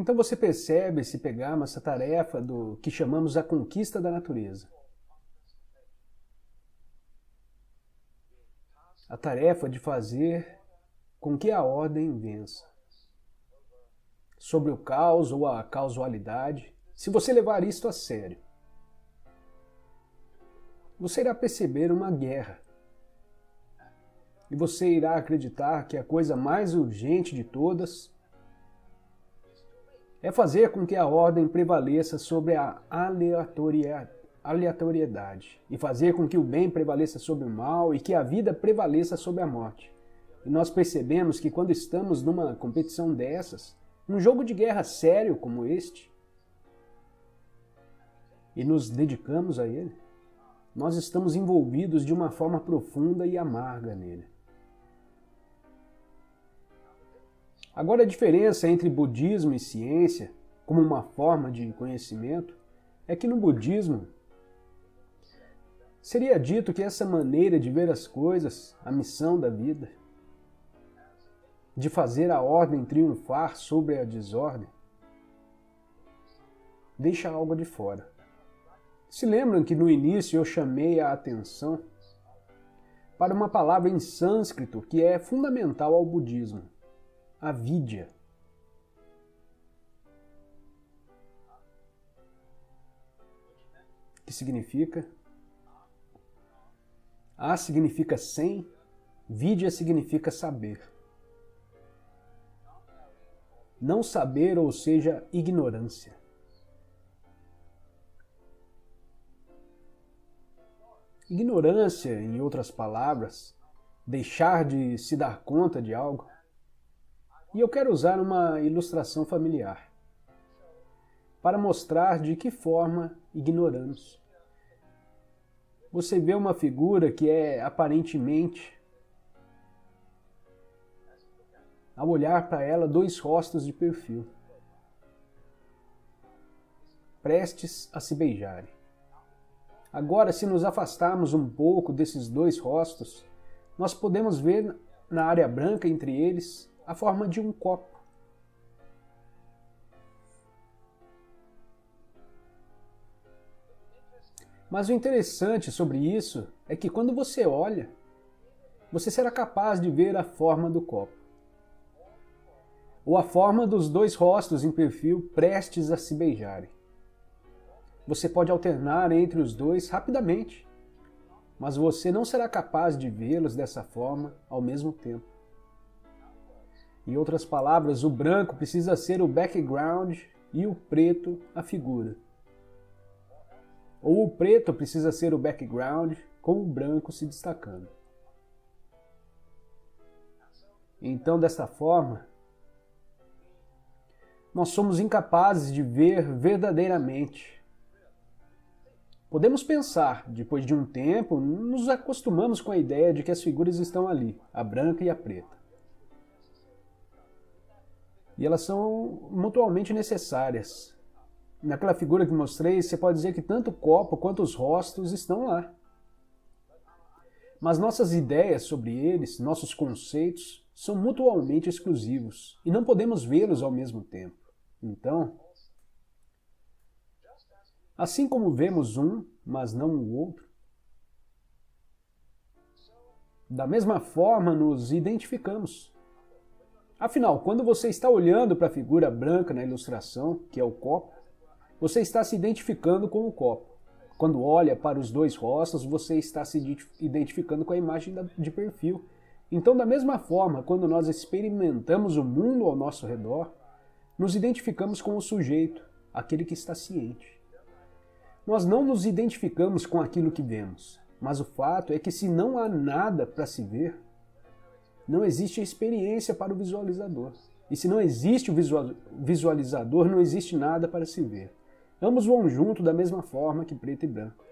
Então você percebe, se pegarmos essa tarefa do que chamamos a conquista da natureza. A tarefa de fazer com que a ordem vença. Sobre o caos ou a causalidade, se você levar isto a sério, você irá perceber uma guerra. E você irá acreditar que a coisa mais urgente de todas é fazer com que a ordem prevaleça sobre a aleatoriedade e fazer com que o bem prevaleça sobre o mal e que a vida prevaleça sobre a morte. E nós percebemos que quando estamos numa competição dessas, um jogo de guerra sério como este, e nos dedicamos a ele, nós estamos envolvidos de uma forma profunda e amarga nele. Agora, a diferença entre budismo e ciência, como uma forma de conhecimento, é que no budismo seria dito que essa maneira de ver as coisas, a missão da vida, de fazer a ordem triunfar sobre a desordem, deixa algo de fora. Se lembram que no início eu chamei a atenção para uma palavra em sânscrito que é fundamental ao budismo, avidya. Que significa? A significa sem, vidya significa saber. Não saber, ou seja, ignorância. Ignorância, em outras palavras, deixar de se dar conta de algo. E eu quero usar uma ilustração familiar para mostrar de que forma ignoramos. Você vê uma figura que é aparentemente, ao olhar para ela, dois rostos de perfil, prestes a se beijarem. Agora, se nos afastarmos um pouco desses dois rostos, nós podemos ver na área branca entre eles a forma de um copo. Mas o interessante sobre isso é que quando você olha, você será capaz de ver a forma do copo, ou a forma dos dois rostos em perfil prestes a se beijarem. Você pode alternar entre os dois rapidamente, mas você não será capaz de vê-los dessa forma ao mesmo tempo. Em outras palavras, o branco precisa ser o background e o preto a figura. Ou o preto precisa ser o background com o branco se destacando. Então, desta forma, nós somos incapazes de ver verdadeiramente. Podemos pensar, depois de um tempo, nos acostumamos com a ideia de que as figuras estão ali, a branca e a preta. E elas são mutuamente necessárias. Naquela figura que mostrei, você pode dizer que tanto o copo quanto os rostos estão lá. Mas nossas ideias sobre eles, nossos conceitos, são mutuamente exclusivos e não podemos vê-los ao mesmo tempo. Então, assim como vemos um, mas não o outro, da mesma forma nos identificamos. Afinal, quando você está olhando para a figura branca na ilustração, que é o copo, você está se identificando com o copo. Quando olha para os dois rostos, você está se identificando com a imagem de perfil. Então, da mesma forma, quando nós experimentamos o mundo ao nosso redor, nos identificamos com o sujeito, aquele que está ciente. Nós não nos identificamos com aquilo que vemos, mas o fato é que se não há nada para se ver, não existe a experiência para o visualizador. E se não existe o visualizador, não existe nada para se ver. Ambos vão junto da mesma forma que preto e branco.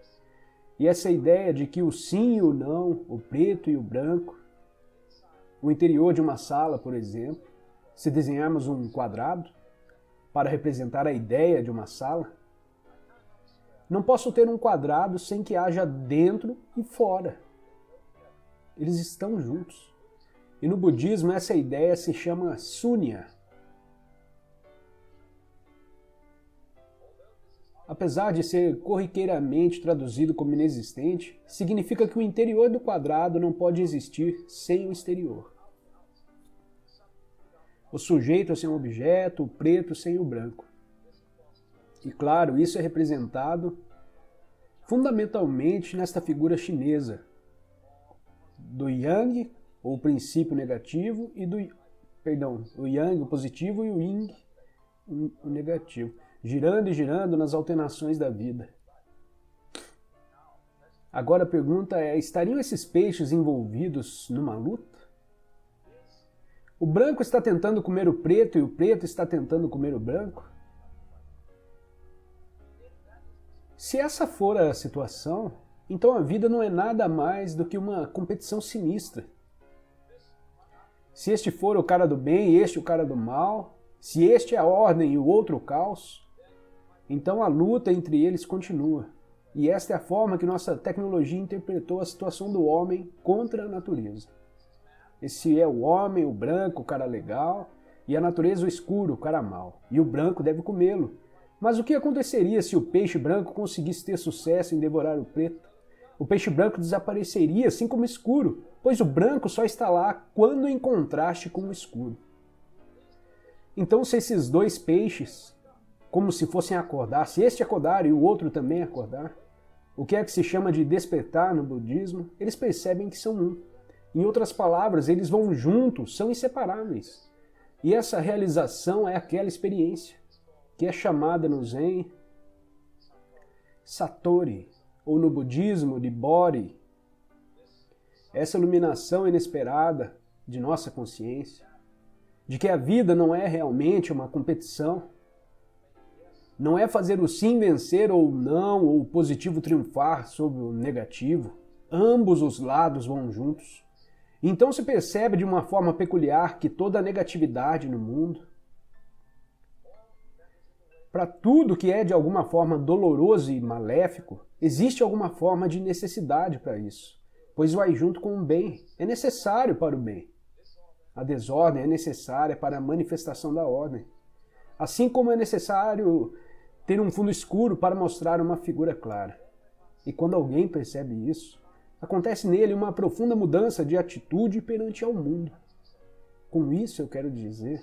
E essa ideia de que o sim e o não, o preto e o branco, o interior de uma sala, por exemplo, se desenharmos um quadrado para representar a ideia de uma sala, não posso ter um quadrado sem que haja dentro e fora. Eles estão juntos. E no budismo essa ideia se chama sunya. apesar de ser corriqueiramente traduzido como inexistente, significa que o interior do quadrado não pode existir sem o exterior. O sujeito sem o objeto, o preto sem o branco. E claro, isso é representado fundamentalmente nesta figura chinesa do Yang, ou princípio negativo, e o Yang, o positivo, e o Yin, o negativo, girando e girando nas alternações da vida. Agora a pergunta é, estariam esses peixes envolvidos numa luta? O branco está tentando comer o preto e o preto está tentando comer o branco? Se essa for a situação, então a vida não é nada mais do que uma competição sinistra. Se este for o cara do bem e este o cara do mal, se este é a ordem e o outro o caos, então a luta entre eles continua. E esta é a forma que nossa tecnologia interpretou a situação do homem contra a natureza. Esse é o homem, o branco, o cara legal, e a natureza o escuro, o cara mau. E o branco deve comê-lo. Mas o que aconteceria se o peixe branco conseguisse ter sucesso em devorar o preto? O peixe branco desapareceria, assim como o escuro, pois o branco só está lá quando em contraste com o escuro. Então, se esses dois peixes, como se fossem acordar, se este acordar e o outro também acordar, o que é que se chama de despertar no budismo, eles percebem que são um. Em outras palavras, eles vão juntos, são inseparáveis. E essa realização é aquela experiência, que é chamada no Zen Satori, ou no budismo de Bodhi. Essa iluminação inesperada de nossa consciência, de que a vida não é realmente uma competição, não é fazer o sim vencer ou não, ou o positivo triunfar sobre o negativo. Ambos os lados vão juntos. Então se percebe de uma forma peculiar que toda a negatividade no mundo, para tudo que é de alguma forma doloroso e maléfico, existe alguma forma de necessidade para isso, pois vai junto com o bem, é necessário para o bem. A desordem é necessária para a manifestação da ordem. Assim como é necessário ter um fundo escuro para mostrar uma figura clara. E quando alguém percebe isso, acontece nele uma profunda mudança de atitude perante ao mundo. Com isso eu quero dizer,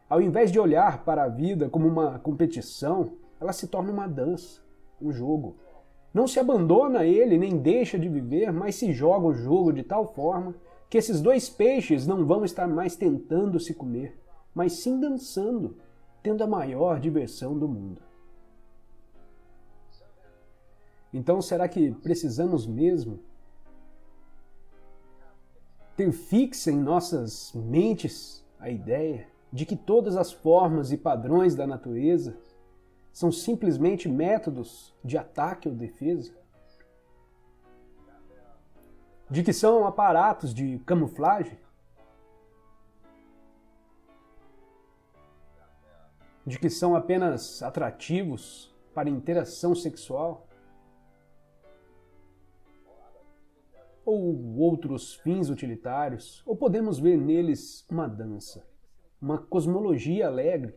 ao invés de olhar para a vida como uma competição, ela se torna uma dança, um jogo. Não se abandona a ele, nem deixa de viver, mas se joga o jogo de tal forma que esses dois peixes não vão estar mais tentando se comer, mas sim dançando, tendo a maior diversão do mundo. Então, será que precisamos mesmo ter fixa em nossas mentes a ideia de que todas as formas e padrões da natureza são simplesmente métodos de ataque ou defesa? De que são aparatos de camuflagem? De que são apenas atrativos para interação sexual? Ou outros fins utilitários? Ou podemos ver neles uma dança, uma cosmologia alegre,